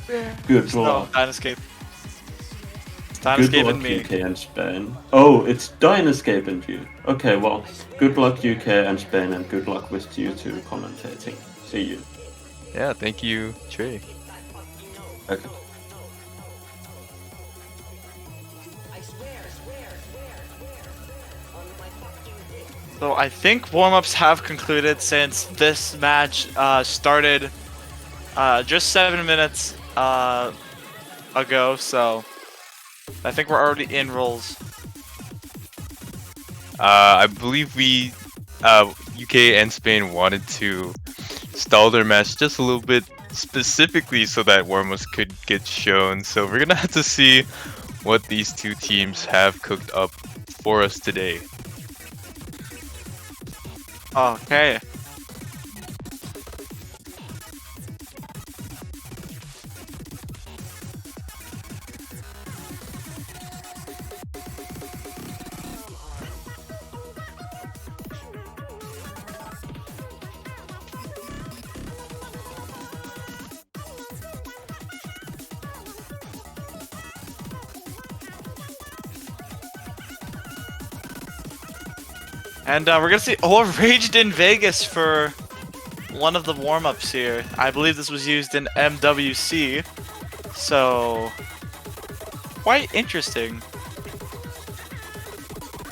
Good No, luck. Dynaescape. It's Good Dynaescape and luck, me. UK and Spain. Oh, it's Dynaescape and you. Okay, well, good luck, UK and Spain, and good luck with you two commentating. See you. Yeah, thank you, Trey. Okay. So I think warm-ups have concluded since this match started just 7 minutes ago. So I think we're already in rolls. I believe we, UK and Spain wanted to stall their match just a little bit, specifically so that warm-ups could get shown. So we're gonna have to see what these two teams have cooked up for us today. Okay. And we're gonna see Raged in Vegas for one of the warm-ups here. I believe this was used in MWC, so quite interesting.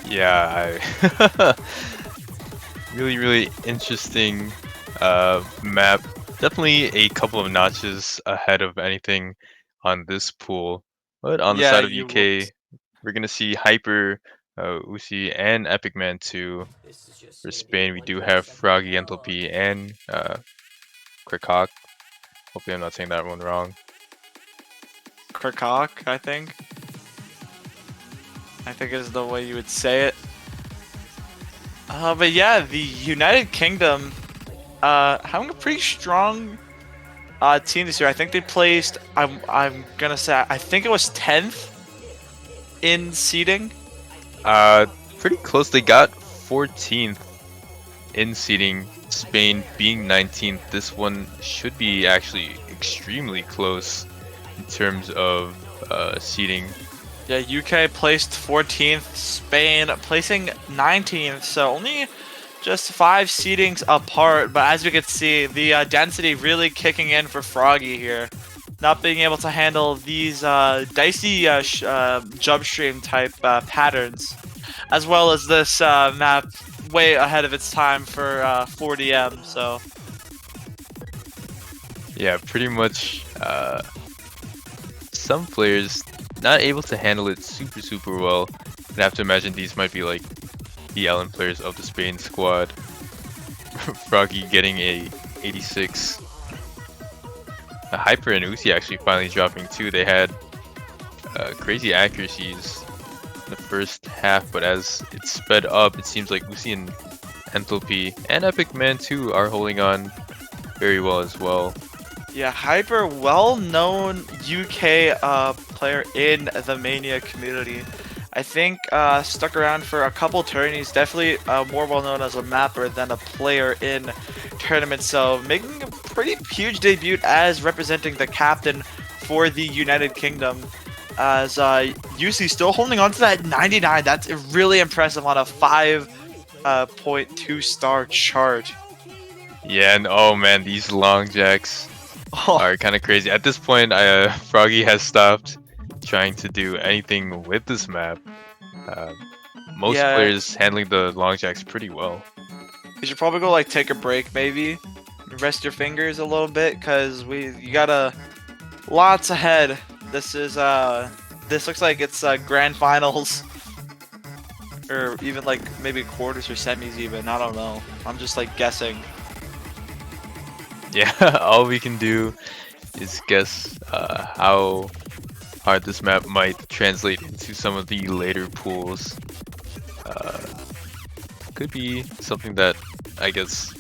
Yeah, really interesting map. Definitely a couple of notches ahead of anything on this pool. But on the Yeah, side of you will. UK, we're gonna see Hyper, Uzi, and Epic Man 2. For Spain, we do have Froggy Enthalpy and Krakok. Hopefully I'm not saying that one wrong. Krakok, I think. I think is the way you would say it. But yeah, the United Kingdom having a pretty strong team this year. I think they placed. I'm gonna say I think it was 10th in seeding. Pretty close. They got 14th in seeding. Spain being 19th. This one should be actually extremely close in terms of seeding. Yeah, UK placed 14th, Spain placing 19th, so only just 5 seedings apart. But as we can see, the density really kicking in for Froggy here. Not being able to handle these dicey jump stream type patterns, as well as this map way ahead of its time for 4DM. So Yeah, pretty much some players not able to handle it super well. And I have to imagine these might be like the Allen players of the Spain squad. Froggy getting a 86. Hyper and Uzi actually finally dropping too. They had crazy accuracies in the first half, but as it sped up, it seems like Uzi and Enthalpy and Epic Man 2 are holding on very well as well. yeah, Hyper, well-known UK player in the Mania community. I think stuck around for a couple tourneys. Definitely more well-known as a mapper than a player in tournaments. So making a pretty huge debut as representing the captain for the United Kingdom. As UC still holding on to that 99. That's really impressive on a 5.2 star chart. Yeah, and oh man, these long jacks Oh, are kind of crazy. At this point, Froggy has stopped trying to do anything with this map. Uh, most yeah. players handling the long jacks pretty well. You should probably go like take a break maybe. Rest your fingers a little bit cuz you got lots ahead. This looks like it's grand finals or even like maybe quarters or semis even. I don't know. I'm just like guessing. Yeah, all we can do is guess how hard this map might translate into some of the later pools. Could be something that I guess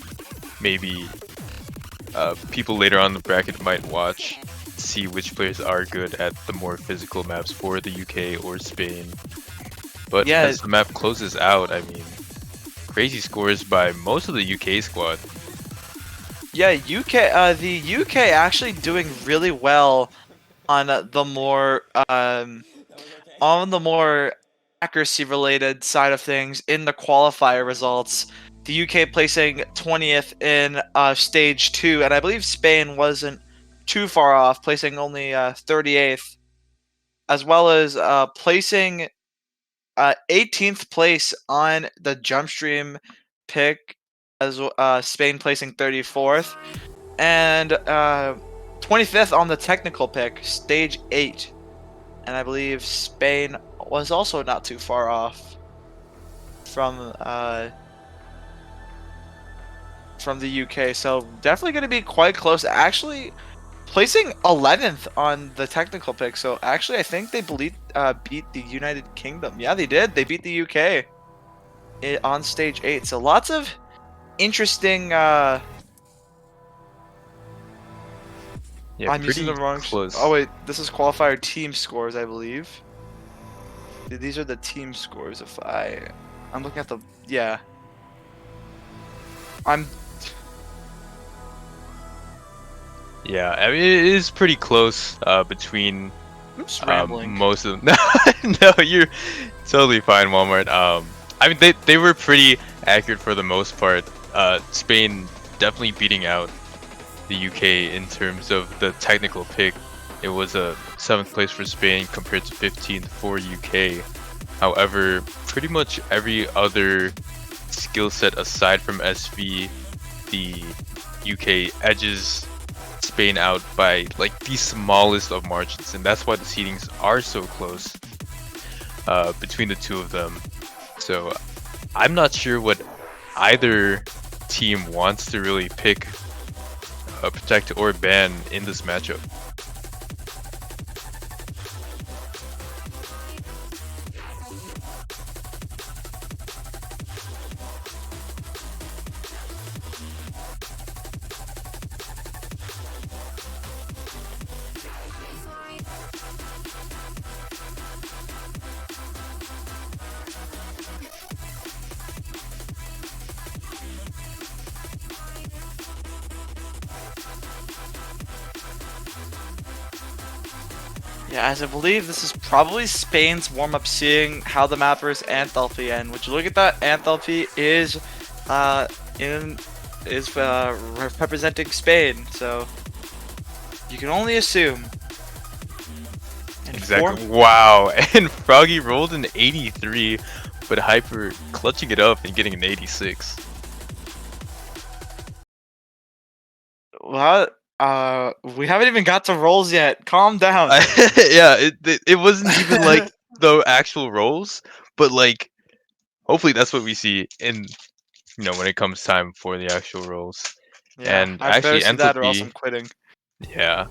maybe people later on in the bracket might watch, see which players are good at the more physical maps for the UK or Spain. But Yeah, as the map closes out, I mean, crazy scores by most of the UK squad. yeah, the UK actually doing really well on the more on the more accuracy related side of things in the qualifier results, the UK placing 20th in stage 2, and I believe Spain wasn't too far off, placing only 38th, as well as placing 18th place on the jump stream pick, as Spain placing 34th, and 25th on the technical pick, stage 8. And I believe Spain was also not too far off from the UK, so definitely going to be quite close. Actually, placing 11th on the technical pick. So actually, I think they beat the United Kingdom. Yeah, they did. They beat the UK on stage 8. So lots of interesting. Yeah, I'm using pretty the wrong. close. Oh wait, this is qualifier team scores, I believe. These are the team scores. If I'm looking at the I'm Yeah, I mean it is pretty close between oops, rambling. most of them. No, you're totally fine, Walmart. I mean they were pretty accurate for the most part. Spain definitely beating out the UK in terms of the technical pick. It was a 7th place for Spain compared to 15th for UK. However, pretty much every other skill set aside from SV, the UK edges Spain out by like the smallest of margins, and that's why the seedings are so close between the two of them. So I'm not sure what either team wants to really pick, protect or ban in this matchup. Yeah, as I believe this is probably Spain's warm-up, seeing how the mapper's Anthelpy, and would you look at that, Anthelpy is representing Spain, so you can only assume. And Exactly. Wow. And Froggy rolled an 83, but Hyper clutching it up and getting an 86. What? We haven't even got to rolls yet. Calm down. Yeah, it wasn't even like the actual rolls, but like hopefully that's what we see in when it comes time for the actual rolls. Yeah, And I better actually see that or else I'm Enthalpy, quitting. yeah.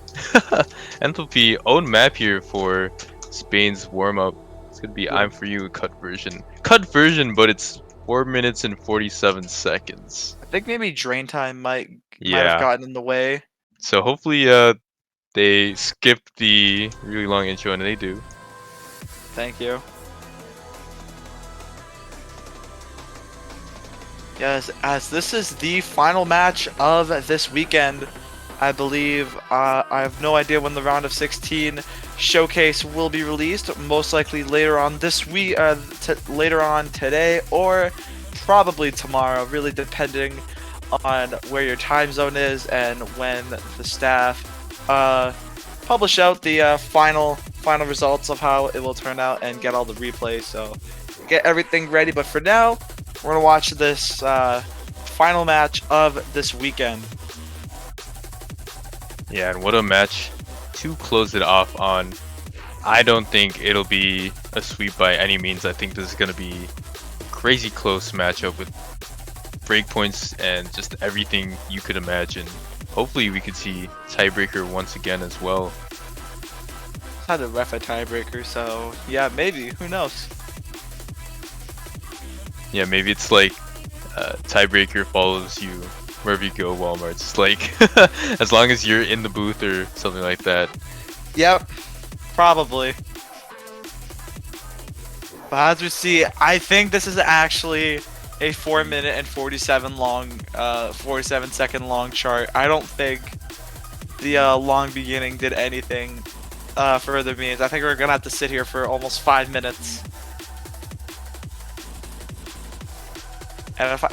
Enthalpy own map here for Spain's warm up. It's gonna be I'm for you cut version. Cut version, but it's 4 minutes and 47 seconds. I think maybe drain time might have Yeah. gotten in the way. So hopefully they skip the really long intro, and they do. Thank you. Yes, as this is the final match of this weekend, I believe. I have no idea when the round of 16 showcase will be released. Most likely later on this week, later on today, or probably tomorrow, really depending on where your time zone is and when the staff publish out the final results of how it will turn out and get all the replays. So get everything ready. But for now, we're gonna watch this final match of this weekend. Yeah, and what a match to close it off on. I don't think it'll be a sweep by any means. I think this is going to be a crazy close matchup with breakpoints and just everything you could imagine. Hopefully we could see tiebreaker once again as well. Had to ref a tiebreaker, so yeah, maybe. Who knows? Yeah, maybe it's like tiebreaker follows you wherever you go, Walmart. It's like as long as you're in the booth or something like that. Yep, probably. But as we see, I think this is actually a 4 minute and 47 long, 47 second long chart. I don't think the long beginning did anything further means. I think we're gonna have to sit here for almost 5 minutes.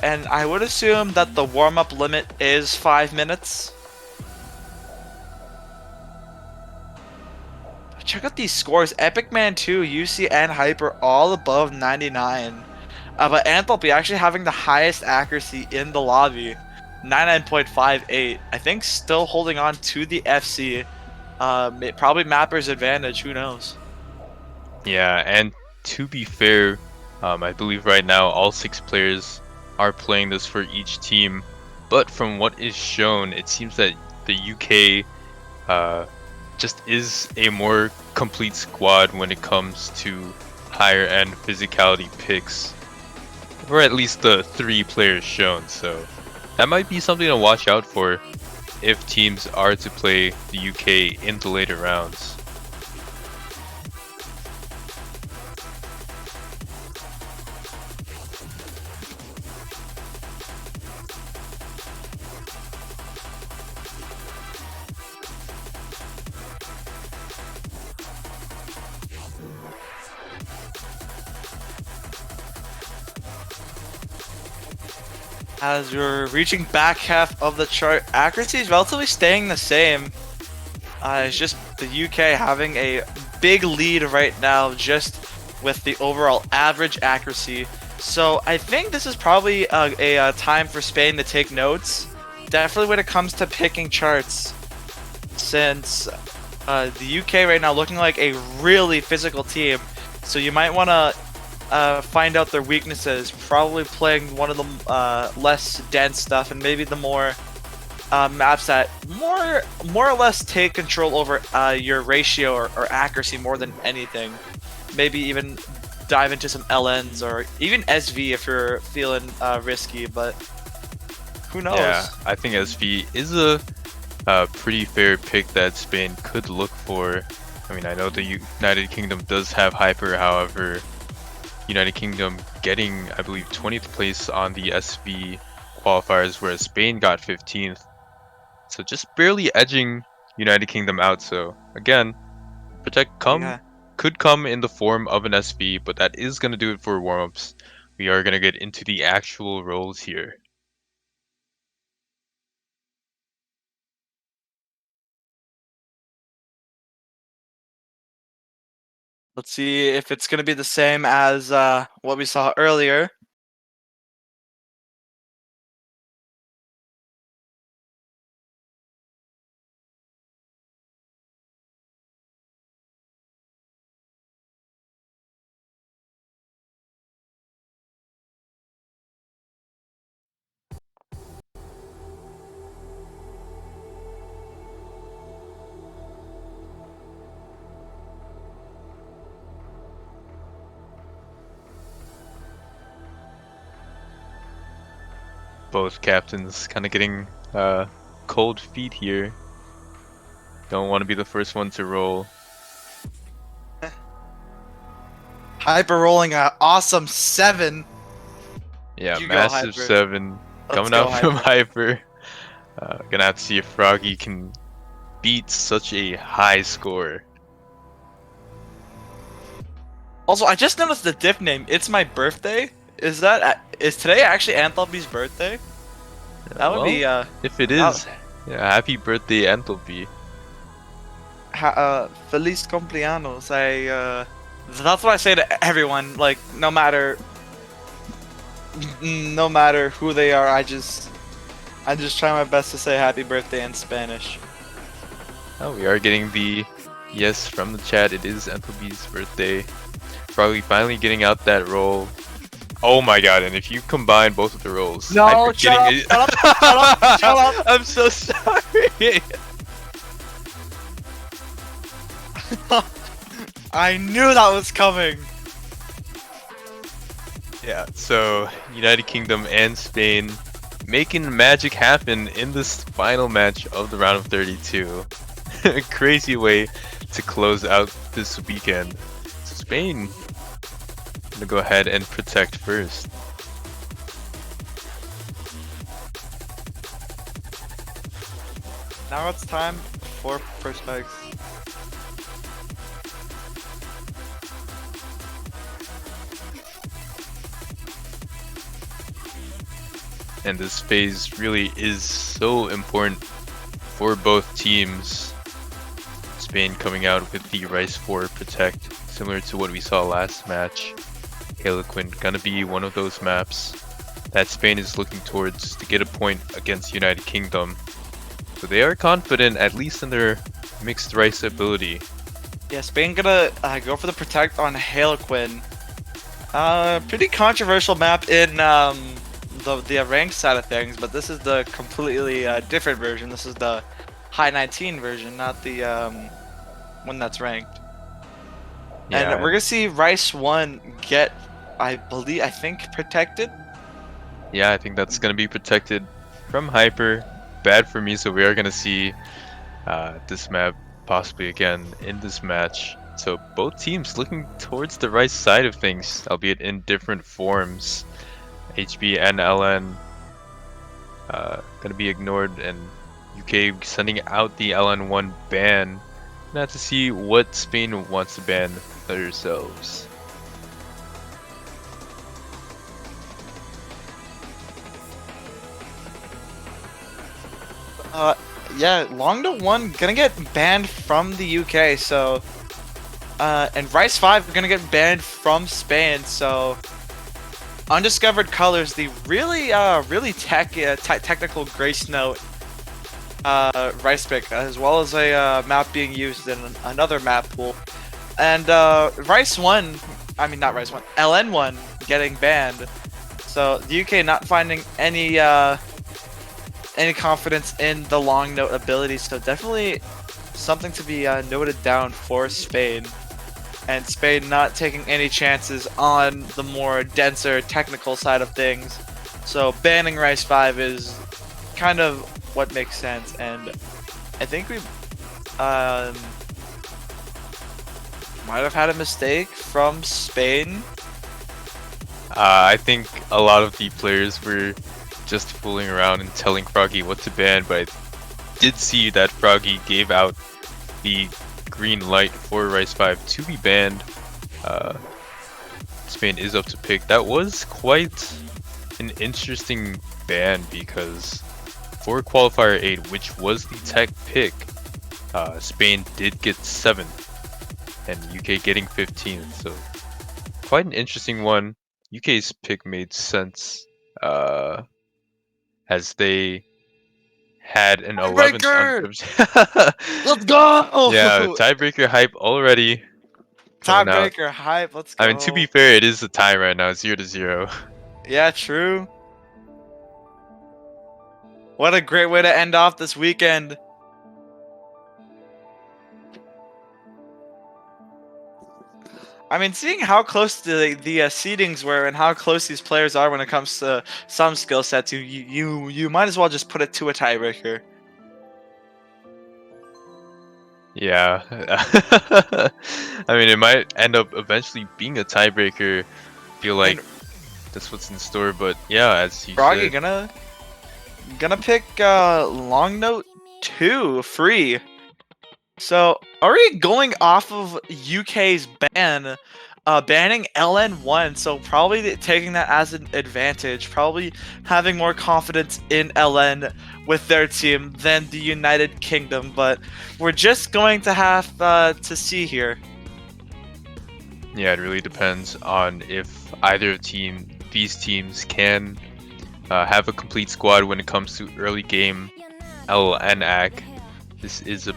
And I would assume that the warm-up limit is 5 minutes. Check out these scores. Epic Man 2, UC, and Hyper all above 99. But Anthelpy actually having the highest accuracy in the lobby. 99.58. I think still holding on to the FC. Probably Mapper's advantage, who knows? Yeah, and to be fair, I believe right now all 6 players are playing this for each team. But from what is shown, it seems that the UK just is a more complete squad when it comes to higher end physicality picks, or at least the 3 players shown. So that might be something to watch out for if teams are to play the UK in the later rounds. As you're reaching back half of the chart, accuracy is relatively staying the same. It's just the UK having a big lead right now, just with the overall average accuracy. So I think this is probably a time for Spain to take notes. Definitely when it comes to picking charts, since the UK right now looking like a really physical team. So you might want to find out their weaknesses, probably playing one of the less dense stuff, and maybe the more maps that more or less take control over your ratio or accuracy more than anything. Maybe even dive into some LNs or even SV if you're feeling risky, but who knows? Yeah, I think SV is a pretty fair pick that Spain could look for. I mean, I know the United Kingdom does have Hyper, however, United Kingdom getting, I believe, 20th place on the SV qualifiers, whereas Spain got 15th. So just barely edging United Kingdom out. So again, Protect could come in the form of an SV, but that is going to do it for warm-ups. We are going to get into the actual roles here. Let's see if it's going to be the same as what we saw earlier. Both captains kind of getting cold feet here. Don't want to be the first one to roll. Hyper rolling an awesome 7. Yeah, You go, massive Hyper. 7 coming out from Hyper. Gonna have to see if Froggy can beat such a high score. Also, I just noticed the diff name. It's my birthday. Is today actually Anthelpy's birthday? That would be if it is, yeah, happy birthday, Anthelpy. Feliz cumpleaños. That's what I say to everyone. Like no matter who they are, I just try my best to say happy birthday in Spanish. Oh, we are getting the yes from the chat. It is Anthelpy's birthday. Probably finally getting out that roll. Oh my god, and if you combine both of the rolls... No, shut up. I'm so sorry! I knew that was coming! Yeah, so United Kingdom and Spain making magic happen in this final match of the round of 32. Crazy way to close out this weekend. So Spain gonna go ahead and protect first. Now it's time for first spikes. and this phase really is so important for both teams. Spain coming out with the Rice 4 Protect, similar to what we saw last match. Harlequin gonna be one of those maps that Spain is looking towards to get a point against United Kingdom. So they are confident, at least in their mixed Rice ability. Yeah, Spain gonna go for the Protect on Harlequin. Pretty controversial map in the ranked side of things, but this is the completely different version. This is the high 19 version, not the one that's ranked. Yeah, And we're gonna see Rice 1 get, I think, protected. yeah, I think that's gonna be protected from Hyper. Bad for me, so we are gonna see this map possibly again in this match. So both teams looking towards the right side of things, albeit in different forms. HB and LN gonna be ignored, and UK sending out the LN1 ban. Now to see what Spain wants to ban themselves. Yeah, Longda 1 gonna get banned from the UK, so and Rice 5 gonna get banned from Spain, so Undiscovered Colors, the really technical Grace Note Rice pick, as well as a map being used in another map pool, and Rice 1, I mean not Rice 1, LN1 getting banned, so the UK not finding any confidence in the long note ability, so definitely something to be noted down for Spain. And Spain not taking any chances on the more denser technical side of things. So banning Rice 5 is kind of what makes sense, and I think we might have had a mistake from Spain. I think a lot of the players were just fooling around and telling Froggy what to ban, but I did see that Froggy gave out the green light for Rice 5 to be banned. Spain is up to pick. That was quite an interesting ban because for qualifier 8, which was the tech pick, Spain did get 7th and UK getting 15th, so quite an interesting one. UK's pick made sense as they had an 11th. Let's go! Yeah, tiebreaker hype already. coming out. Tiebreaker hype, let's go. I mean, to be fair, it is a tie right now, 0-0. Yeah, true. What a great way to end off this weekend. I mean, seeing how close the seedings were and how close these players are when it comes to some skill sets, you might as well just put it to a tiebreaker. Yeah. I mean, it might end up eventually being a tiebreaker. Feel like that's what's in store, but yeah, as you Froggy said, gonna pick long note 2 free. So already going off of UK's ban, banning LN1, so probably taking that as an advantage, probably having more confidence in LN with their team than the United Kingdom, but we're just going to have to see here. yeah, it really depends on if either these teams can have a complete squad when it comes to early game LN AC. This is a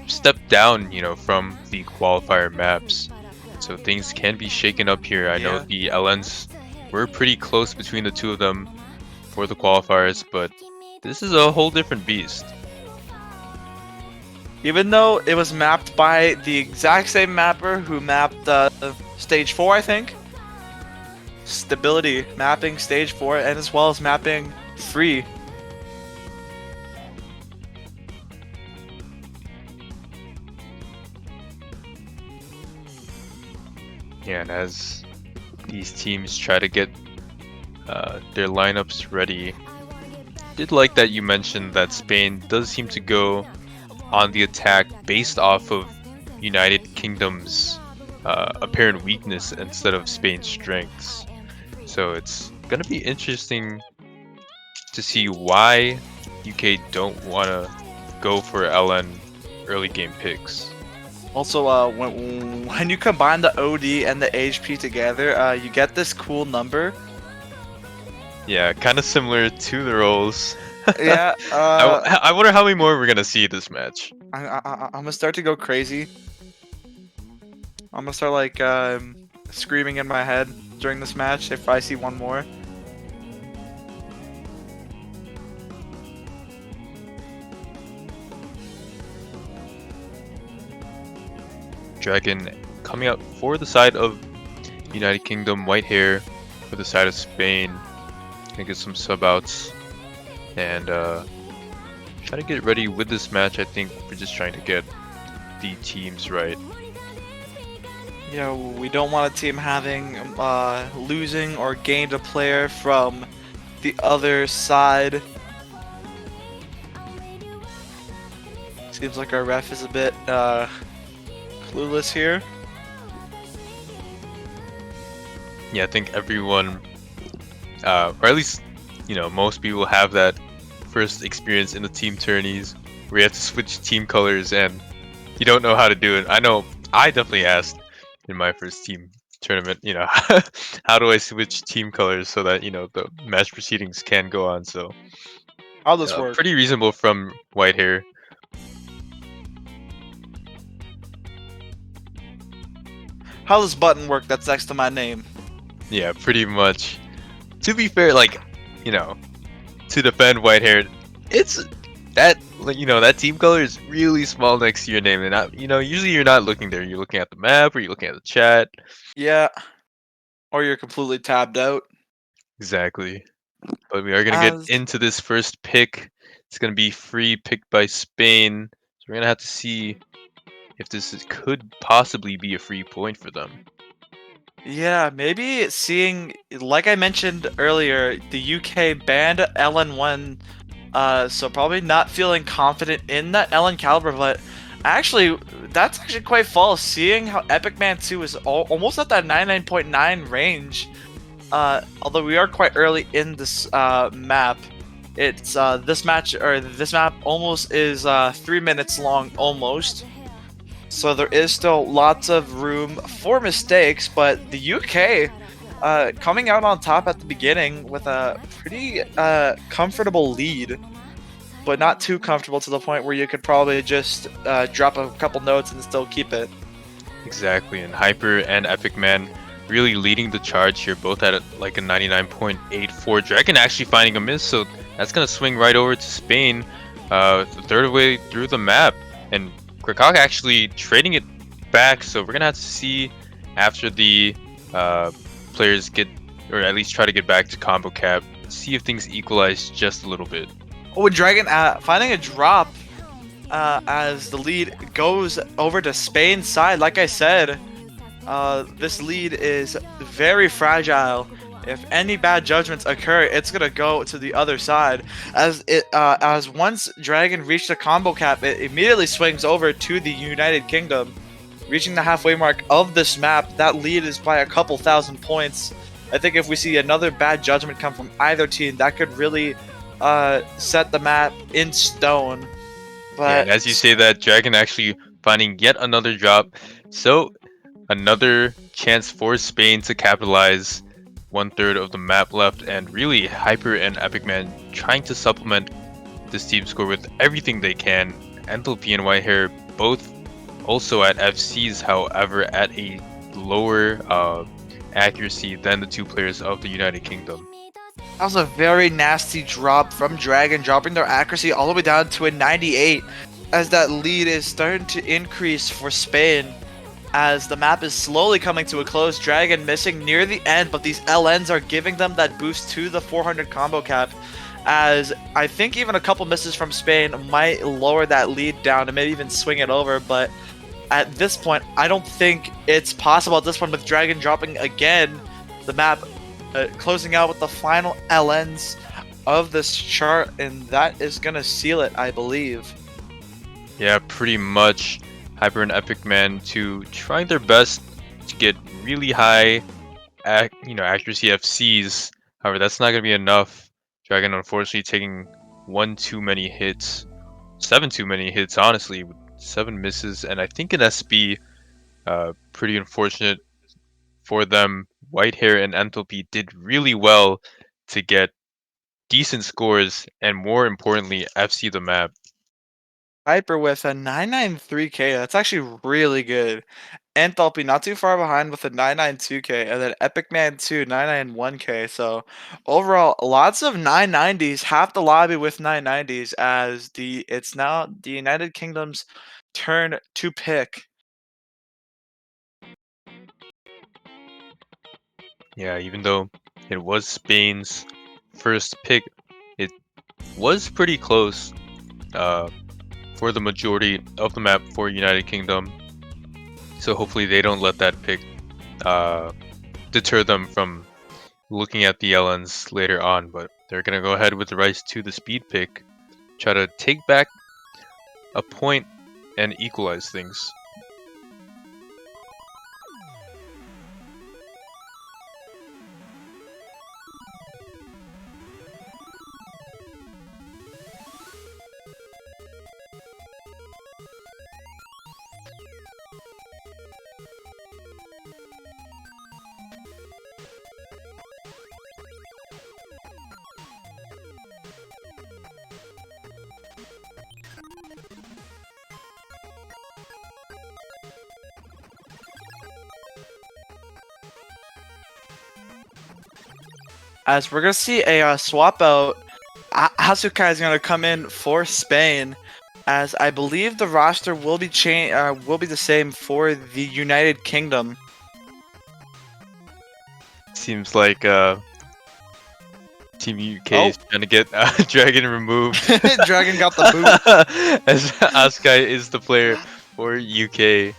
step down, you know, from the qualifier maps, so things can be shaken up here. I know the LNs were pretty close between the two of them for the qualifiers, but this is a whole different beast. Even though it was mapped by the exact same mapper who mapped stage 4, I think. Stability mapping stage 4 and as well as mapping 3. Yeah, and as these teams try to get their lineups ready, did like that you mentioned that Spain does seem to go on the attack based off of United Kingdom's apparent weakness instead of Spain's strengths. So it's gonna be interesting to see why UK don't want to go for LN early game picks. Also, when you combine the OD and the HP together, you get this cool number. Yeah, kind of similar to the roles. Yeah. I wonder how many more we're gonna see this match. I'm gonna start to go crazy. I'm gonna start like screaming in my head during this match if I see one more. Dragon coming out for the side of United Kingdom, white hair for the side of Spain. Gonna get some sub outs and try to get ready with this match. I think we're just trying to get the teams right. Yeah, we don't want a team having losing or gained a player from the other side. Seems like our ref is a bit clueless here. Yeah, I think everyone, or at least, you know, most people have that first experience in the team tourneys where you have to switch team colors and you don't know how to do it. I know I definitely asked in my first team tournament, you know, how do I switch team colors so that, you know, the match proceedings can go on. So How this work? pretty reasonable from white hair. How does button work that's next to my name? Yeah, pretty much. To be fair, like, you know, to defend white hair, it's that, you know, that team color is really small next to your name, and not, you know, usually you're not looking there. You're looking at the map or you're looking at the chat. Yeah. Or you're completely tabbed out. Exactly. But we are gonna get As into this first pick. It's gonna be free picked by Spain. So we're gonna have to see if could possibly be a free point for them. yeah, maybe seeing, like I mentioned earlier, the UK banned LN1, so probably not feeling confident in that LN caliber, but actually, that's actually quite false, seeing how Epic Man 2 is almost at that 99.9 range. Although we are quite early in this map, it's this map almost is 3 minutes long, almost. So there is still lots of room for mistakes, but the UK coming out on top at the beginning with a pretty comfortable lead, but not too comfortable to the point where you could probably just drop a couple notes and still keep it. Exactly, and Hyper and Epic Man really leading the charge here, both at like a 99.84. Dragon actually finding a miss, so that's gonna swing right over to Spain, the third way through the map, and Krakok actually trading it back. So we're gonna have to see after the players get, or at least try to get back to combo cap, see if things equalize just a little bit. Oh, and Dragon finding a drop as the lead goes over to Spain's side. Like I said, this lead is very fragile. If any bad judgments occur, it's gonna go to the other side. As once Dragon reached the combo cap, it immediately swings over to the United Kingdom. Reaching the halfway mark of this map, that lead is by a couple thousand points. I think if we see another bad judgment come from either team, that could really set the map in stone. But Yeah, and as you say that, Dragon actually finding yet another drop. So another chance for Spain to capitalize. 1/3 of the map left, and really Hyper and Epic Man trying to supplement this team score with everything they can. Enthalpy and Whitehair both also at FCs, however at a lower accuracy than the two players of the United Kingdom. that was a very nasty drop from Dragon, dropping their accuracy all the way down to a 98, as that lead is starting to increase for Spain. As the map is slowly coming to a close, Dragon missing near the end, but these LNs are giving them that boost to the 400 combo cap, as I think even a couple misses from Spain might lower that lead down and maybe even swing it over, but at this point, I don't think it's possible at this point with Dragon dropping again. The map closing out with the final LNs of this chart, and that is going to seal it, I believe. Yeah, pretty much. Hyper and Epic Man to trying their best to get really high accuracy FCs. However, that's not going to be enough Dragon unfortunately taking 1 too many hits. 7 too many hits, honestly. 7 misses, and I think an SB, pretty unfortunate for them. Whitehair and Enthalpy did really well to get decent scores, and more importantly, FC the map. Hyper with a 993k. That's actually really good. Enthalpy not too far behind with a 992k, and then Epic Man 2 991k. So overall, lots of 990s. Half the lobby with 990s as it's now the United Kingdom's turn to pick. Yeah, even though it was Spain's first pick, it was pretty close for the majority of the map for United Kingdom. So hopefully they don't let that pick deter them from looking at the LNs later on. But they're going to go ahead with the Rice to the speed pick, try to take back a point and equalize things. As we're gonna see a swap out. Asuka is gonna come in for Spain, as I believe the roster will be will be the same for the United Kingdom. Seems like Team UK Oh. is trying to get Dragon removed. Dragon got the boot. As Askai is the player for UK.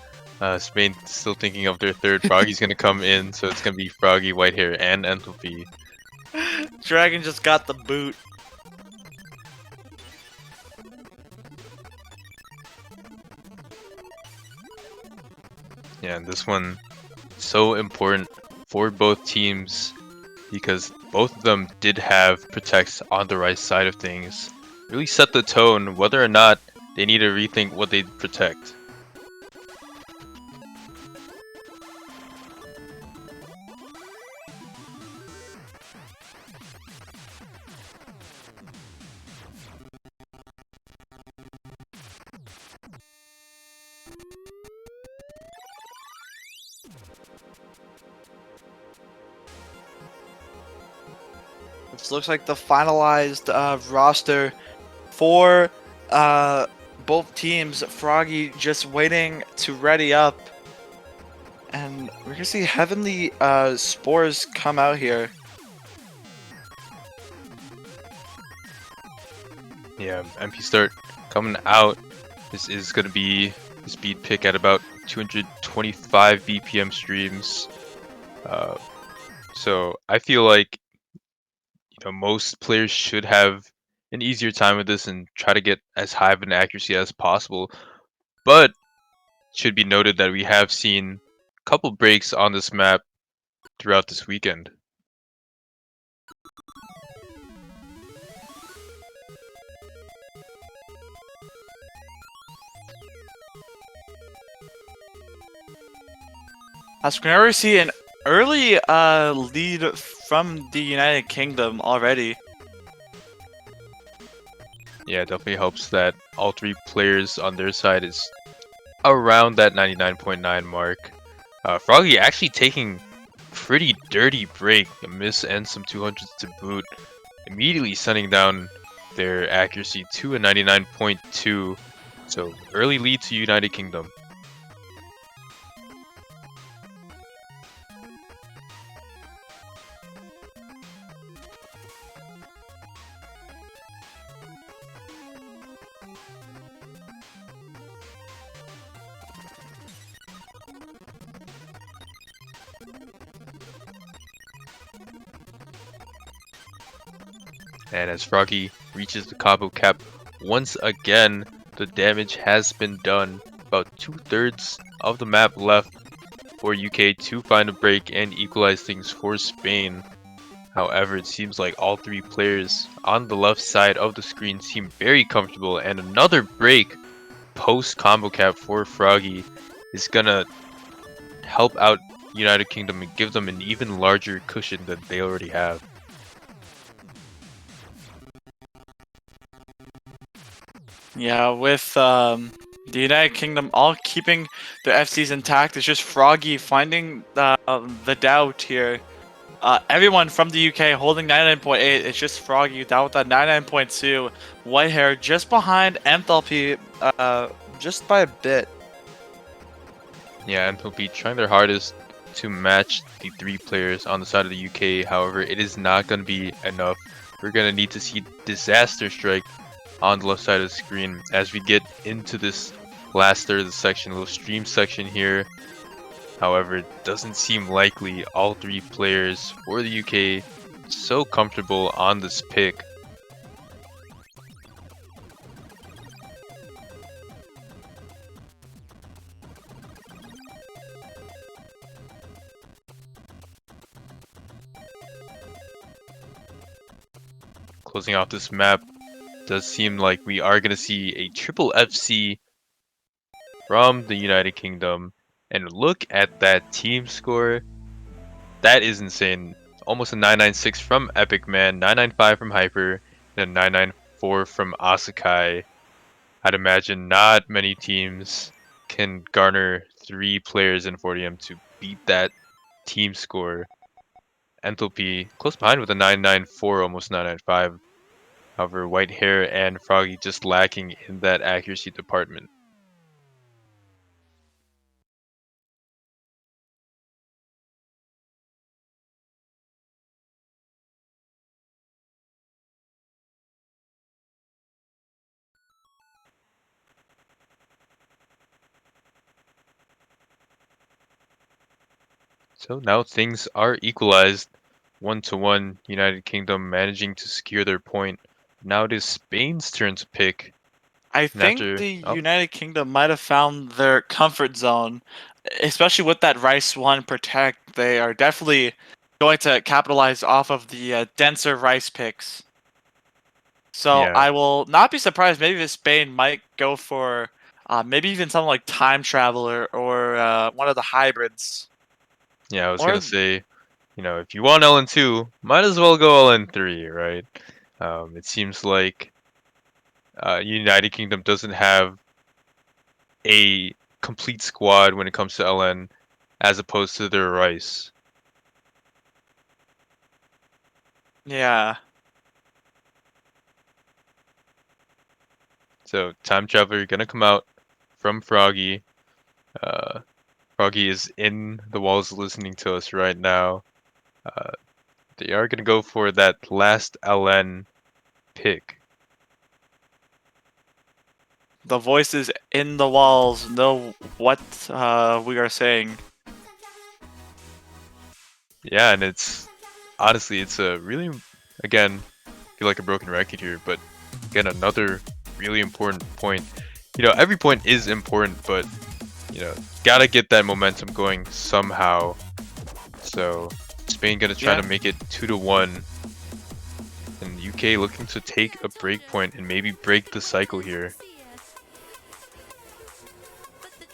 Spain still thinking of their third. Froggy's gonna come in, so it's gonna be Froggy, Whitehair, and Enthalpy. Dragon just got the boot. Yeah, and this one so important for both teams because both of them did have protects on the right side of things. Really set the tone whether or not they need to rethink what they protect. This looks like the finalized roster for both teams. Froggy just waiting to ready up. And we're gonna see Heavenly Spores come out here. Yeah, MP start coming out. This is going to be the speed pick at about 225 BPM streams. So I feel like most players should have an easier time with this and try to get as high of an accuracy as possible. But it should be noted that we have seen a couple breaks on this map throughout this weekend. As we can already see an early lead from the United Kingdom already. Yeah, it definitely helps that all three players on their side is around that 99.9 mark. Froggy actually taking pretty dirty break, a miss and some 200s to boot, immediately sending down their accuracy to a 99.2. So early lead to United Kingdom. And as Froggy reaches the combo cap, once again, the damage has been done. About 2/3 of the map left for UK to find a break and equalize things for Spain. However, it seems like all three players on the left side of the screen seem very comfortable, and another break post combo cap for Froggy is gonna help out United Kingdom and give them an even larger cushion than they already have. Yeah, with the United Kingdom all keeping their FCs intact, it's just Froggy finding the doubt here. Everyone from the UK holding 99.8. It's just Froggy down with that 99.2. White hair just behind Enthalpy, just by a bit. Yeah, and Poopy trying their hardest to match the three players on the side of the UK. However, it is not going to be enough. We're going to need to see Disaster Strike on the left side of the screen as we get into this last third of the section, a little stream section here. However, it doesn't seem likely all three players for the UK so comfortable on this pick. Closing off this map, does seem like we are going to see a triple FC from the United Kingdom. And look at that team score. That is insane. Almost a 996 from Epic Man, 995 from Hyper, and a 994 from Asakai. I'd imagine not many teams can garner 3 players in 4DM to beat that team score. Enthalpy close behind with a 994, almost 995. However, White Hair and Froggy just lacking in that accuracy department. So now things are equalized. 1-1, United Kingdom managing to secure their point. Now it is Spain's turn to pick. I think After, the United Kingdom might have found their comfort zone, especially with that Rice 1 protect. They are definitely going to capitalize off of the denser Rice picks. So yeah, I will not be surprised. Maybe if Spain might go for maybe even something like Time Traveler or one of the hybrids. I was Or gonna say, if you want LN2, might as well go LN3, right? It seems like United Kingdom doesn't have a complete squad when it comes to LN, as opposed to their Rice. yeah, So Time Traveler gonna come out from Froggy. Uh, Froggy is in the walls listening to us right now. Uh, they are gonna go for that last LN pick. the voices in the walls know what we are saying. Yeah, and it's honestly, it's a really, again, feel like a broken record here, but again, another really important point. Every point is important, but gotta get that momentum going somehow. So Spain gonna try Yeah. to make it 2-1, and UK looking to take a break point and maybe break the cycle here.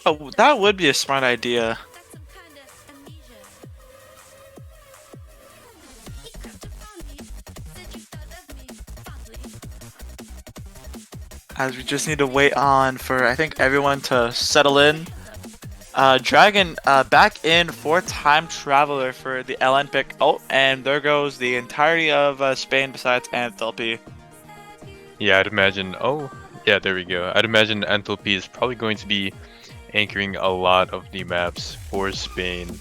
Oh, that would be a smart idea. As we just need to wait on for, I think, everyone to settle in. Dragon back in for Time Traveler for the LN pick. Oh, and there goes the entirety of Spain besides Anthelpy. Yeah, I'd imagine. Oh, yeah, there we go. I'd imagine Enthalpy is probably going to be anchoring a lot of the maps for Spain.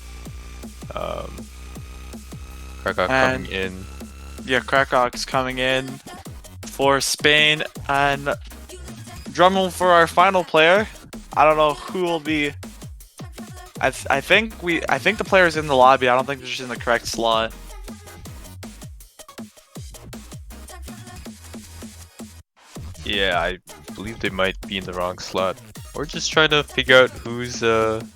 Krakow And- coming in. Yeah, Krakok's coming in for Spain. And drumroll for our final player. I don't know who will be. I think the player's in the lobby. I don't think they're just in the correct slot. Yeah, I believe they might be in the wrong slot. Or just trying to figure out who's the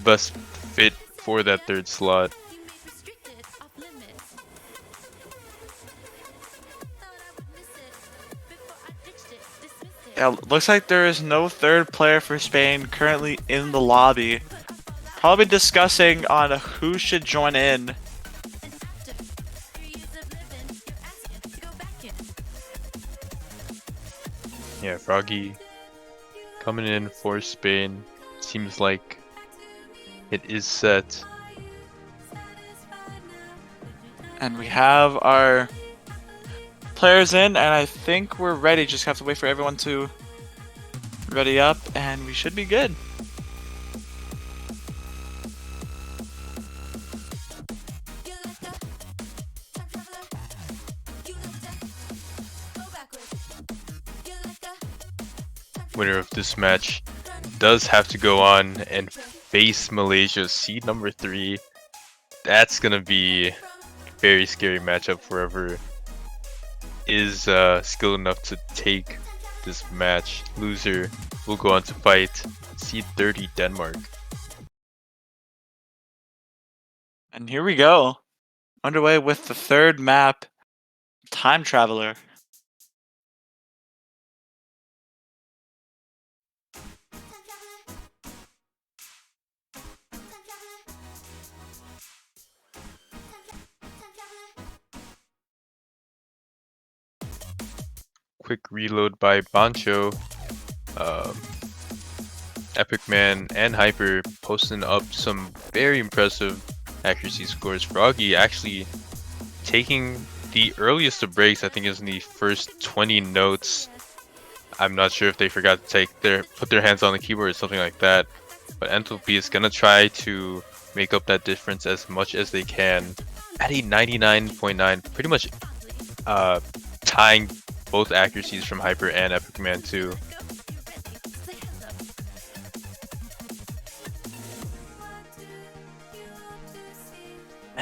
best fit for that third slot. Yeah, looks like there is no third player for Spain currently in the lobby. Probably discussing on who should join in. Yeah, Froggy coming in for Spain. Seems like it is set. And we have our players in, and I think we're ready. Just have to wait for everyone to ready up, and we should be good. Winner of this match does have to go on and face Malaysia, seed number 3. That's gonna be a very scary matchup for whoever is skilled enough to take this match. Loser will go on to fight seed 30 Denmark. And here we go. Underway with the third map, Time Traveler. Quick reload by Bancho. Epic Man and Hyper posting up some very impressive accuracy scores. Froggy actually taking the earliest of breaks, I think is in the first 20 notes. I'm not sure if they forgot to put their hands on the keyboard or something like that. But Enthalpy is gonna try to make up that difference as much as they can at a 99.9, pretty much tying both accuracies from Hyper and Epic Man too.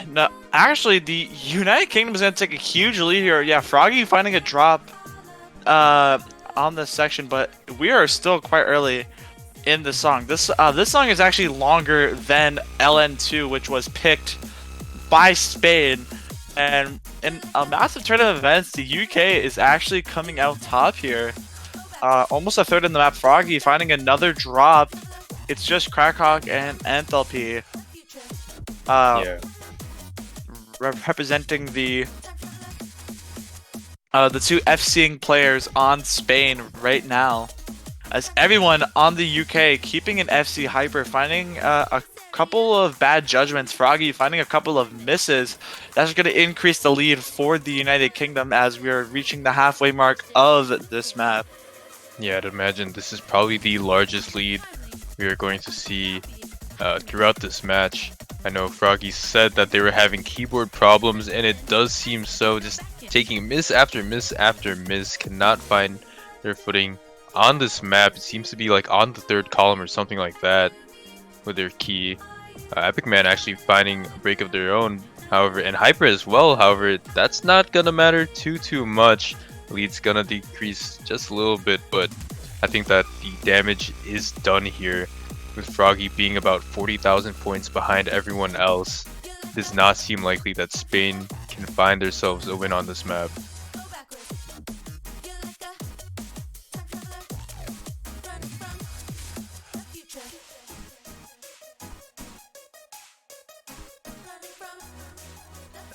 No, actually, the United Kingdom is going to take a huge lead here. Yeah, Froggy finding a drop on this section, but we are still quite early in the song. This song is actually longer than LN2, which was picked by Spain. And in a massive turn of events, the UK is actually coming out top here. Almost a third in the map. Froggy finding another drop. It's just Crackhawk and Enthalpy. Yeah. Representing the two FCing players on Spain right now, as everyone on the UK keeping an FC Hyper, finding a couple of bad judgments. Froggy finding a couple of misses. That's going to increase the lead for the United Kingdom as we are reaching the halfway mark of this map. Yeah, I'd imagine this is probably the largest lead we are going to see throughout this match. I know Froggy said that they were having keyboard problems, and it does seem so. Just taking miss after miss after miss, cannot find their footing on this map. It seems to be like on the third column or something like that with their key. Epic Man actually finding a break of their own, however, and Hyper as well. However, that's not gonna matter too much. Lead's gonna decrease just a little bit, but I think that the damage is done here. With Froggy being about 40,000 points behind everyone else, it does not seem likely that Spain can find themselves a win on this map.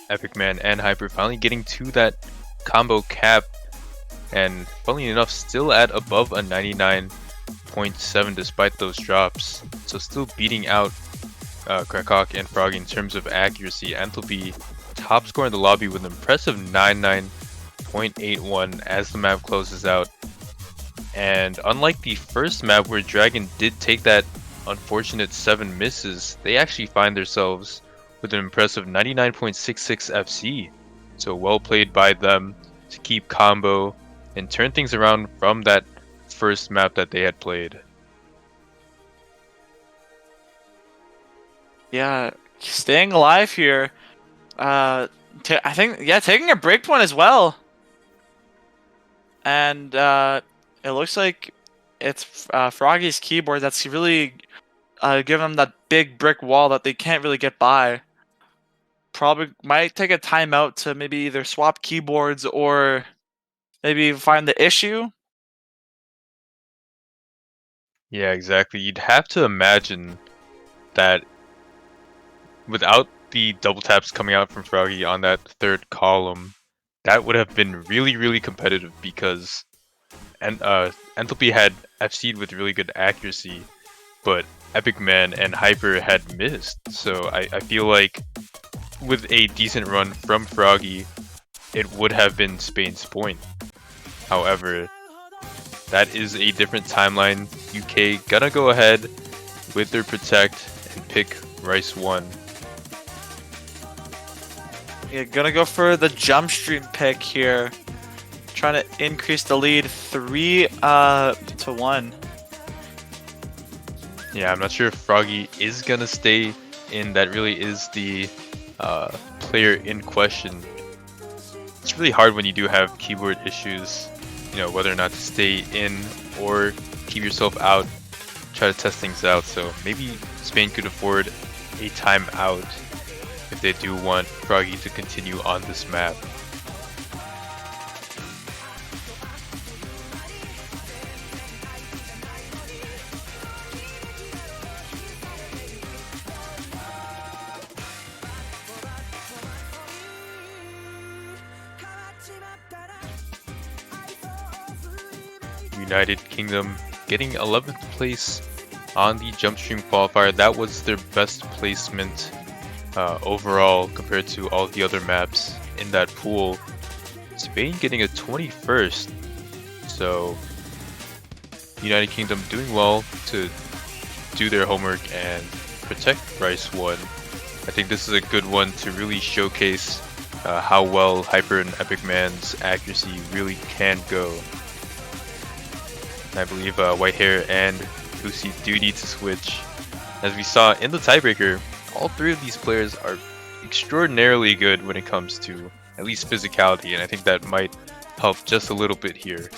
Epic Man and Hyper finally getting to that combo cap, and funnily enough still at above a 99.7 despite those drops, so still beating out Crackhawk and Froggy in terms of accuracy. Enthalpy top score in the lobby with an impressive 99.81 as the map closes out. And unlike the first map where Dragon did take that unfortunate 7 misses, they actually find themselves with an impressive 99.66 FC. So well played by them to keep combo and turn things around from that first map that they had played. Yeah, staying alive here. I think, yeah, taking a break point as well. And it looks like it's Froggy's keyboard that's really giving them that big brick wall that they can't really get by. Probably might take a timeout to maybe either swap keyboards or maybe find the issue. Yeah, exactly. You'd have to imagine that without the double taps coming out from Froggy on that third column, that would have been really, really competitive because Enthalpy had FC'd with really good accuracy, but Epic Man and Hyper had missed. So I feel like with a decent run from Froggy, it would have been Spain's point. However, that is a different timeline. UK gonna go ahead with their protect and pick Rice 1. Yeah, gonna go for the jump stream pick here. Trying to increase the lead 3 to 1. Yeah, I'm not sure if Froggy is gonna stay in. That really is the player in question. It's really hard when you do have keyboard issues, you know, whether or not to stay in or keep yourself out, try to test things out. So maybe Spain could afford a timeout if they do want Froggy to continue on this map. United Kingdom getting 11th place on the jump stream qualifier. That was their best placement overall compared to all the other maps in that pool. Spain getting a 21st. So United Kingdom doing well to do their homework and protect Rice 1. I think this is a good one to really showcase how well Hyper and Epic Man's accuracy really can go. I believe Whitehair and Lucy do need to switch. As we saw in the tiebreaker, all three of these players are extraordinarily good when it comes to at least physicality, and I think that might help just a little bit here.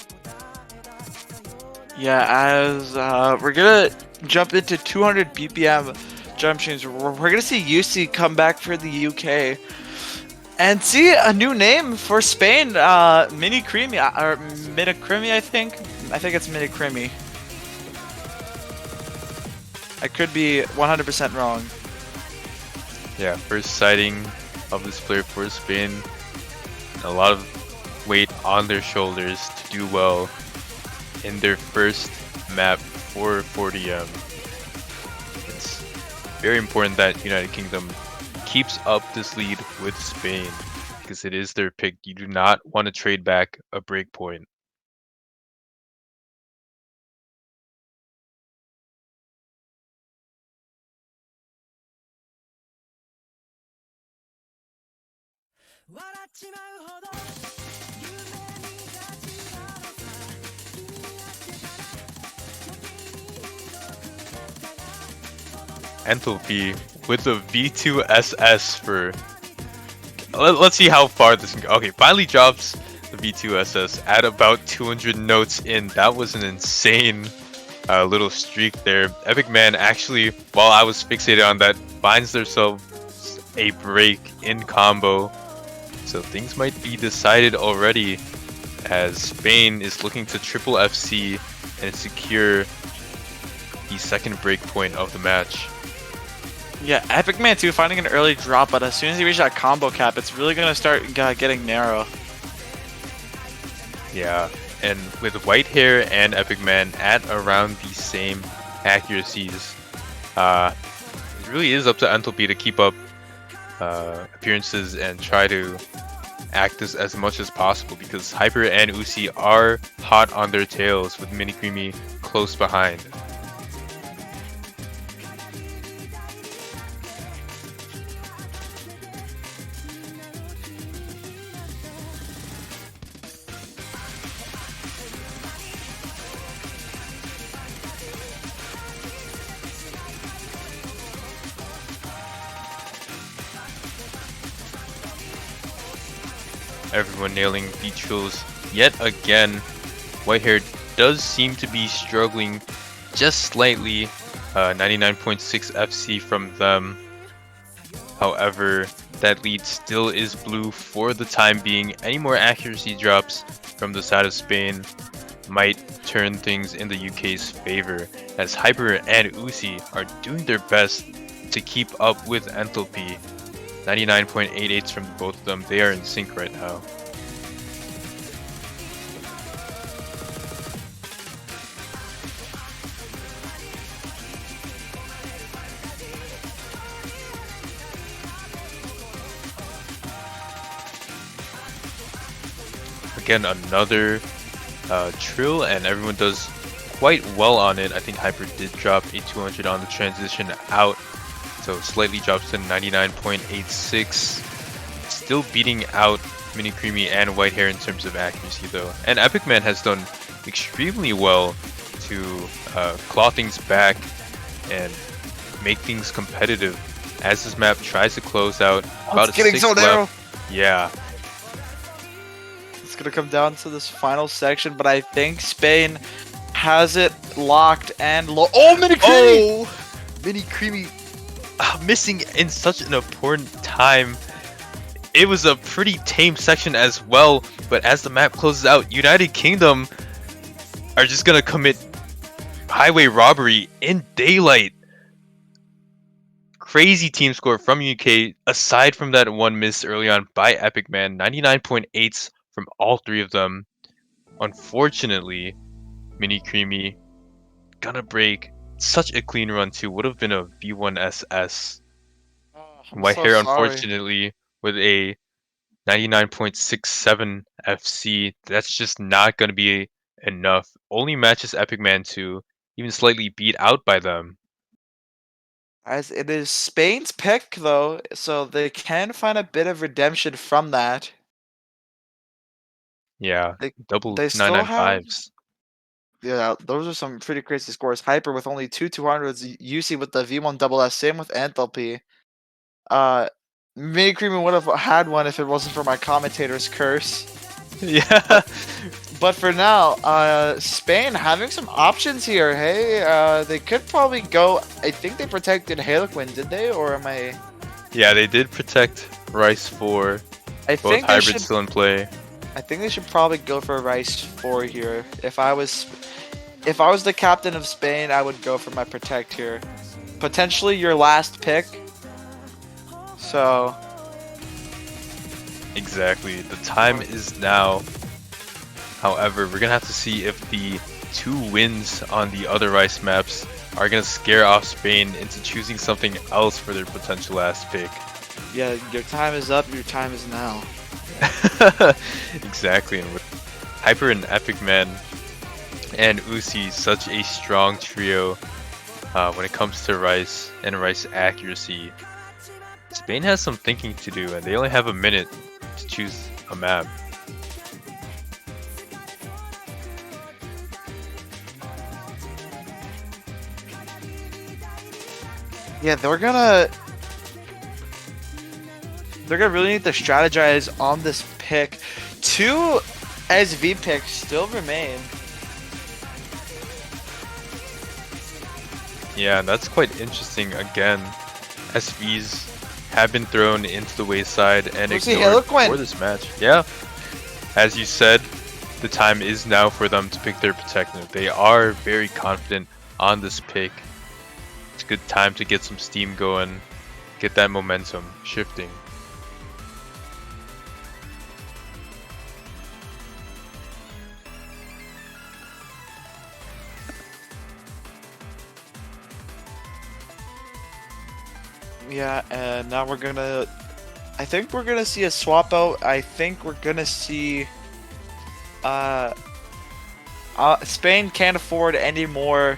Yeah, as we're gonna jump into 200 BPM jump streams, we're gonna see UC come back for the UK. And see a new name for Spain, Mini Creamy, or Mini Creamy, I think it's Mini Creamy. I could be 100% wrong. Yeah, first sighting of this player for Spain. A lot of weight on their shoulders to do well in their first map for 4DM. It's very important that United Kingdom keeps up this lead with Spain because it is their pick. You do not want to trade back a breakpoint. Enthalpy with the V2SS for... Let's see how far this can go. Okay, finally drops the V2SS at about 200 notes in. That was an insane little streak there. Epic Man actually, while I was fixated on that, finds themselves a break in combo. So things might be decided already as Spain is looking to triple FC and secure the second break point of the match. Yeah, Epic Man too, finding an early drop, but as soon as he reaches that combo cap, it's really gonna start getting narrow. Yeah, and with Whitehair and Epic Man at around the same accuracies, it really is up to Enthalpy to keep up appearances and try to act as much as possible because Hyper and Uzi are hot on their tails with Mini Creamy close behind. Everyone nailing beach tools yet again. Whitehair does seem to be struggling just slightly. 99.6 FC from them. However, that lead still is blue for the time being. Any more accuracy drops from the side of Spain might turn things in the UK's favor, as Hyper and Uzi are doing their best to keep up with Enthalpy. 99.88s from both of them. They are in sync right now. Again, another trill, and everyone does quite well on it. I think Hyper did drop a 200 on the transition out, so slightly drops to 99.86. Still beating out Mini Creamy and White Hair in terms of accuracy though. And Epic Man has done extremely well to claw things back and make things competitive as this map tries to close out. About it's getting so narrow. Yeah. It's gonna come down to this final section, but I think Spain has it locked and oh, Mini Creamy! Oh! Mini Creamy missing in such an important time. It was a pretty tame section as well, but as the map closes out, United Kingdom are just gonna commit highway robbery in daylight. Crazy team score from UK, aside from that one miss early on by Epic Man. 99.8s from all three of them. Unfortunately, Mini Creamy gonna break such a clean run too. Would have been a V1SS. White Hair, unfortunately, with a 99.67 FC. That's just not gonna be enough. Only matches Epic Man to even slightly beat out by them. As it is Spain's pick though, so they can find a bit of redemption from that. Yeah, double they still have 995s. Yeah, those are some pretty crazy scores. Hyper with only 200s, UC with the V1 double S, same with Enthalpy. Mini Creamy would have had one if it wasn't for my commentator's curse. Yeah. But for now, Spain having some options here. Hey, they could probably go. I think they protected Harlequin, did they? Or am I? Yeah, they did protect Rice 4. Both hybrids still in play. I think they should probably go for Rice 4 here. If I was the captain of Spain, I would go for my protect here. Potentially your last pick. So. Exactly. The time is now. However, we're gonna have to see if the 2 wins on the other Rice maps are gonna scare off Spain into choosing something else for their potential last pick. Yeah, your time is up. Your time is now. Exactly, and with Hyper and Epic Man and Uzi, such a strong trio when it comes to Rice and Rice accuracy. Spain has some thinking to do, and they only have a minute to choose a map. Yeah, they're gonna really need to strategize on this pick. 2 SV picks still remain. Yeah, that's quite interesting. Again, SVs have been thrown into the wayside and ignored for this match. Yeah, as you said, the time is now for them to pick their protector. They are very confident on this pick. It's a good time to get some steam going, get that momentum shifting. Yeah, and now I think we're gonna see a swap out. I think we're gonna see Spain can't afford any more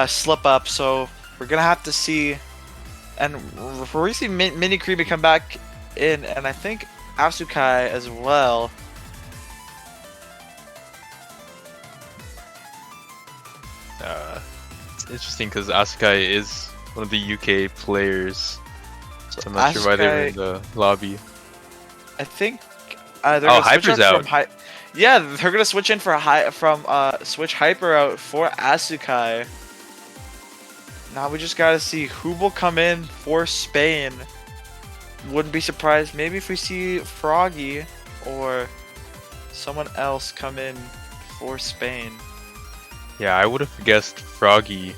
slip up, so we're gonna have to see, and we're see Mini Creamy come back in, and I think Asukai as well. It's interesting because Asukai is one of the UK players, so I'm not sure why they were in the lobby. I think they're gonna Hyper's out. Yeah, they're gonna switch in for switch Hyper out for Asukai. Now we just gotta see who will come in for Spain. Wouldn't be surprised maybe if we see Froggy or someone else come in for Spain. Yeah, I would have guessed Froggy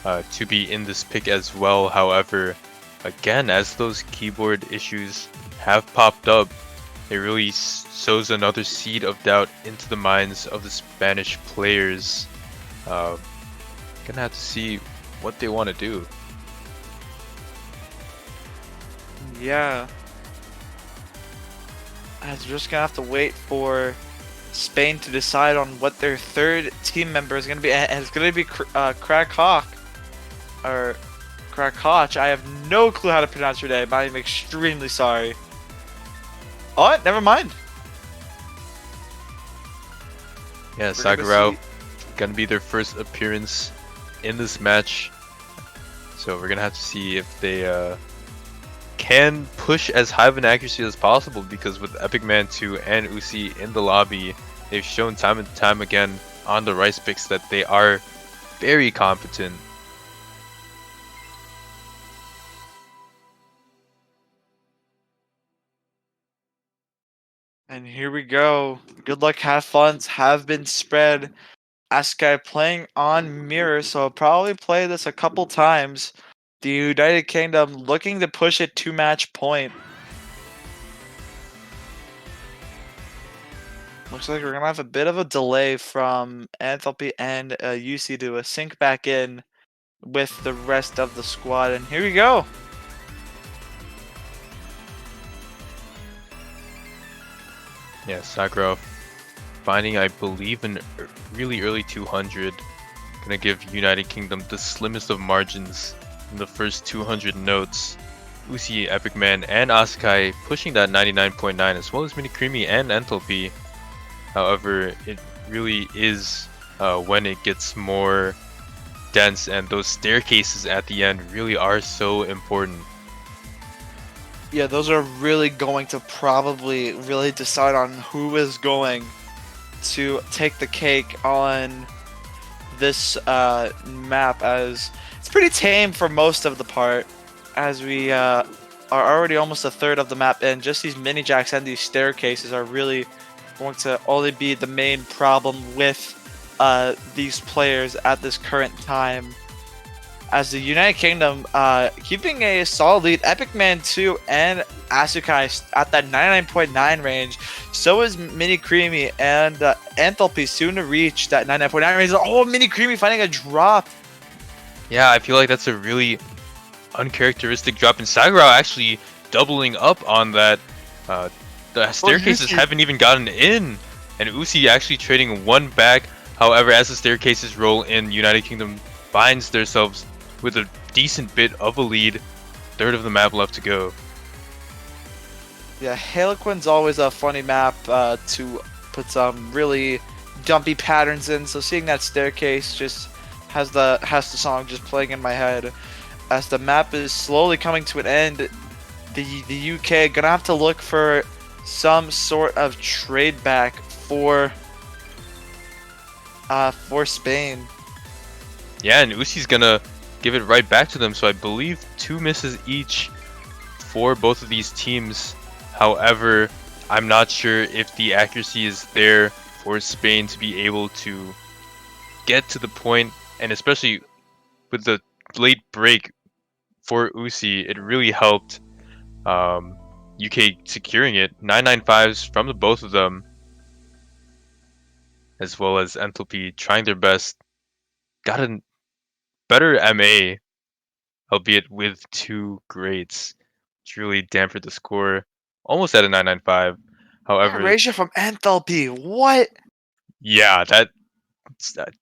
to be in this pick as well. However, again, as those keyboard issues have popped up, it really sows another seed of doubt into the minds of the Spanish players. Gonna have to see what they want to do. Yeah. I'm just gonna have to wait for Spain to decide on what their third team member is gonna be, and it's gonna be Krakok or Krakoch. I have no clue how to pronounce your name. I'm extremely sorry. Oh, never mind. Yeah, We're gonna Sakurao see- gonna be their first appearance in this match, so we're gonna have to see if they can push as high of an accuracy as possible, because with Epic Man 2 and Uzi in the lobby, they've shown time and time again on the rice picks that they are very competent. And here we go. Good luck, have funds have been spread. Askai playing on mirror, so I'll probably play this a couple times. The United Kingdom looking to push it to match point. Looks like we're gonna have a bit of a delay from Enthalpy and UC to sync back in with the rest of the squad. And here we go. Yeah, Sakurao finding, I believe, an really early 200. Gonna give United Kingdom the slimmest of margins in the first 200 notes. Uzi, Epic Man, and Asukai pushing that 99.9, as well as Mini Creamy and Enthalpy. However, it really is when it gets more dense, and those staircases at the end really are so important. Yeah, those are really going to probably really decide on who is going to take the cake on this map, as it's pretty tame for most of the part, as we are already almost a third of the map, and just these mini jacks and these staircases are really going to only be the main problem with these players at this current time. As the United Kingdom keeping a solid lead, Epic Man 2 and Asukai at that 99.9 range. So is Mini Creamy, and Enthalpy soon to reach that 99.9 range. Oh, Mini Creamy finding a drop. Yeah, I feel like that's a really uncharacteristic drop, and Sakurao actually doubling up on that. The staircases Uzi. haven't even gotten in, and Uzi actually trading one back. However, as the staircases roll in, United Kingdom finds themselves with a decent bit of a lead. Third of the map left to go. Yeah, Harlequin's always a funny map to put some really dumpy patterns in. So seeing that staircase just has the song just playing in my head. As the map is slowly coming to an end, the UK gonna have to look for some sort of trade back for Spain. Yeah, and Uzi's gonna give it right back to them. So I believe 2 misses each for both of these teams. However, I'm not sure if the accuracy is there for Spain to be able to get to the point, and especially with the late break for Uzi, it really helped UK securing it. 995s from the both of them, as well as Enthalpy trying their best. Got a better MA, albeit with 2 grades, which really dampened the score. Almost at a 995. However, Ratio from Enthalpy. What? yeah, that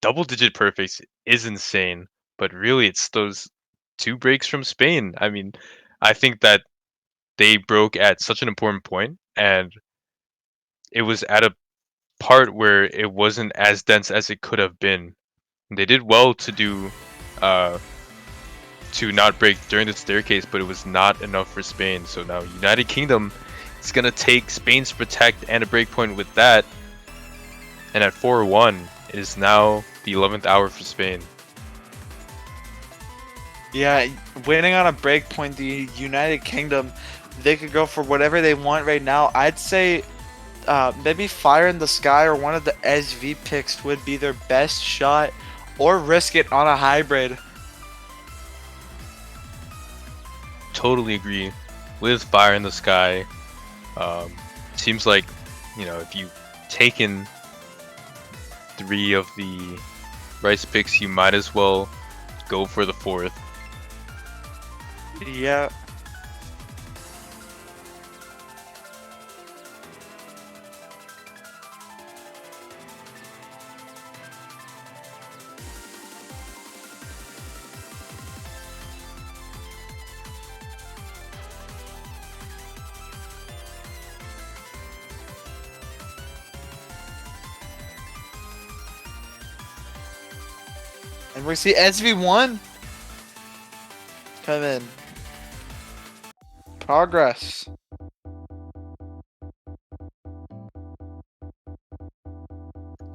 double-digit perfects is insane. But really, it's those 2 breaks from Spain. I mean, I think that they broke at such an important point, and it was at a part where it wasn't as dense as it could have been. They did well to do to not break during the staircase, but it was not enough for Spain. So now United Kingdom is gonna take Spain's protect and a breakpoint with that, and at 4-1, it is now the 11th hour for Spain. Yeah, waiting on a breakpoint, the United Kingdom, they could go for whatever they want right now. I'd say maybe Fire in the Sky or one of the SV picks would be their best shot, or risk it on a hybrid. Totally agree with Fire in the Sky. Seems like, if you've taken 3 of the rice picks, you might as well go for the 4th. Yeah. And we see SV1 come in. Progress.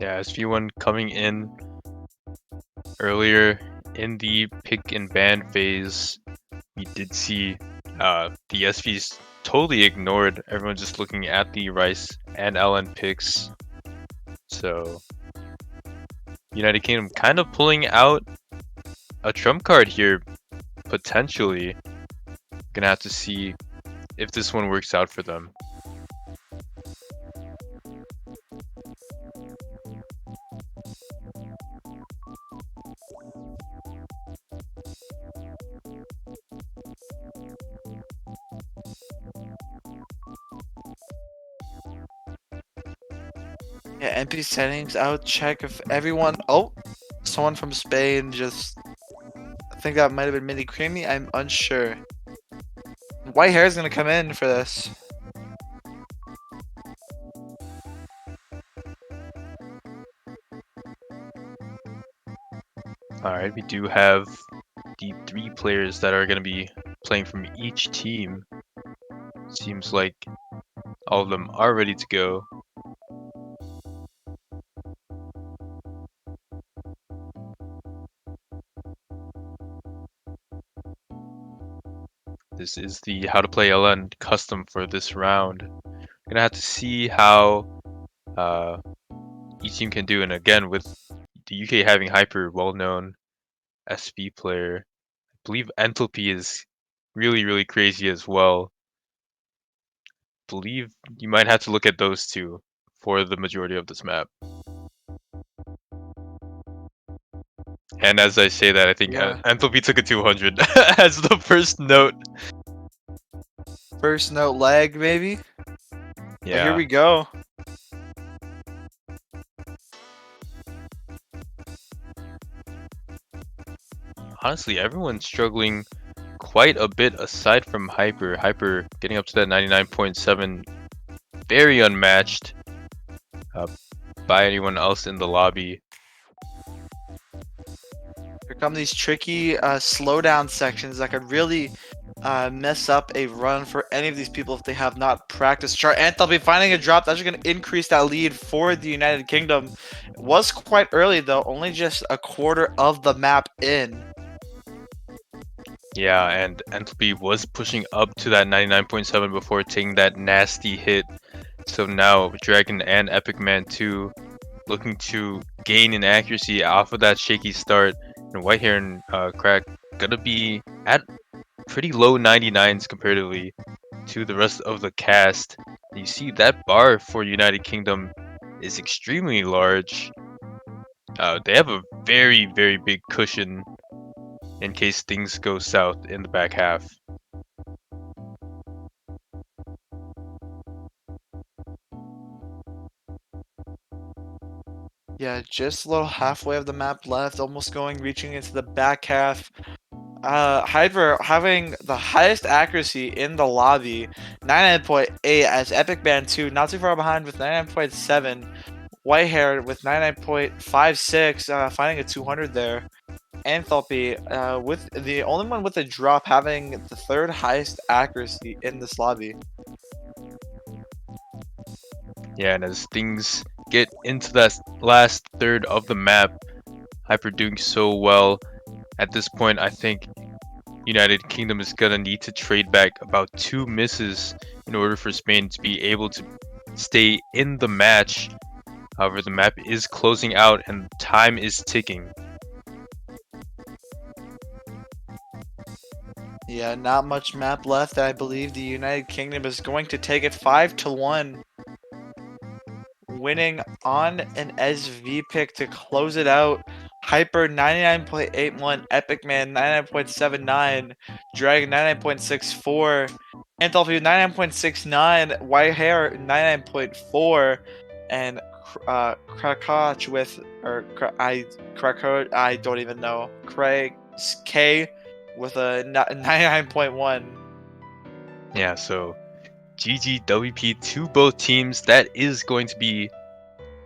Yeah, SV1 coming in earlier in the pick and ban phase. We did see the SVs totally ignored everyone, just looking at the Rice and LN picks. So United Kingdom kind of pulling out a trump card here, potentially. Gonna have to see if this one works out for them. Yeah, NP settings out. Check if everyone. Oh, someone from Spain just. I think that might have been Mini Creamy. I'm unsure. White hair is gonna come in for this. Alright, we do have the 3 players that are going to be playing from each team. Seems like all of them are ready to go. This is the How to Play LN custom for this round. Gonna have to see how each team can do, and again, with the UK having Hyper, well-known SV player, I believe Enthalpy is really crazy as well. Believe you might have to look at those two for the majority of this map. And as I say that, I think Yeah. Enthalpy took a 200 as the first note. First note lag, maybe. Yeah. Oh, here we go. Honestly, everyone's struggling quite a bit aside from Hyper. Hyper getting up to that 99.7, very unmatched by anyone else in the lobby. Here come these tricky slowdown sections that could really mess up a run for any of these people if they have not practiced chart. And they'll be finding a drop that's going to increase that lead for the United Kingdom. It was quite early though, only just a quarter of the map in. Yeah, and Enthalpy was pushing up to that 99.7 before taking that nasty hit. So now Dragon and Epic Man 2 looking to gain in accuracy off of that shaky start. And Whitehair and Crack gonna be at pretty low 99s comparatively to the rest of the cast. And you see that bar for United Kingdom is extremely large. They have a very big cushion in case things go south in the back half. Yeah, just a little halfway of the map left, almost reaching into the back half. Hyper having the highest accuracy in the lobby, 99.8 as Epic Man 2, not too far behind with 99.7. Whitehair with 99.56, finding a 200 there. Enthalpy, with the only one with a drop having the 3rd highest accuracy in this lobby. Yeah, and as things get into that last third of the map, Hyper doing so well. At this point, I think United Kingdom is gonna need to trade back about 2 misses in order for Spain to be able to stay in the match. However, the map is closing out and time is ticking. Yeah, not much map left. I believe the United Kingdom is going to take it 5-1. Winning on an SV pick to close it out. Hyper 99.81, Epic Man 99.79, Dragon 99.64, Antolfi 99.69, White Hair 99.4, and Krakach with Krakach I don't even know. Craig K with a 99.1. Yeah, so GGWP to both teams. That is going to be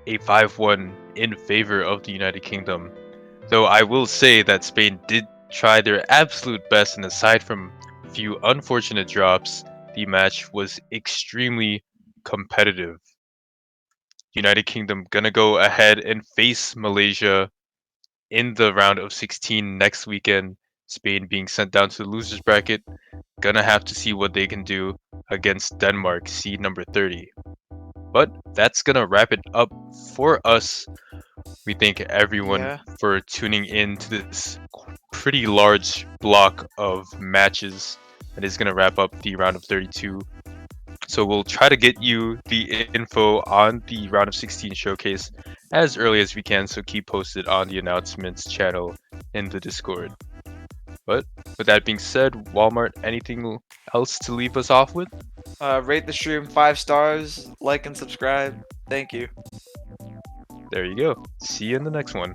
a 5-1 in favor of the United Kingdom. Though I will say that Spain did try their absolute best, and aside from a few unfortunate drops, the match was extremely competitive. United Kingdom gonna go ahead and face Malaysia in the round of 16 next weekend. Spain being sent down to the losers bracket. Gonna have to see what they can do against Denmark, seed number 30. But that's gonna wrap it up for us. We thank everyone Yeah. for tuning in to this pretty large block of matches that is gonna wrap up the round of 32. So we'll try to get you the info on the round of 16 showcase as early as we can, so keep posted on the announcements channel in the Discord. But with that being said, Walmart, anything else to leave us off with? Rate the stream 5 stars, like and subscribe. Thank you. There you go. See you in the next one.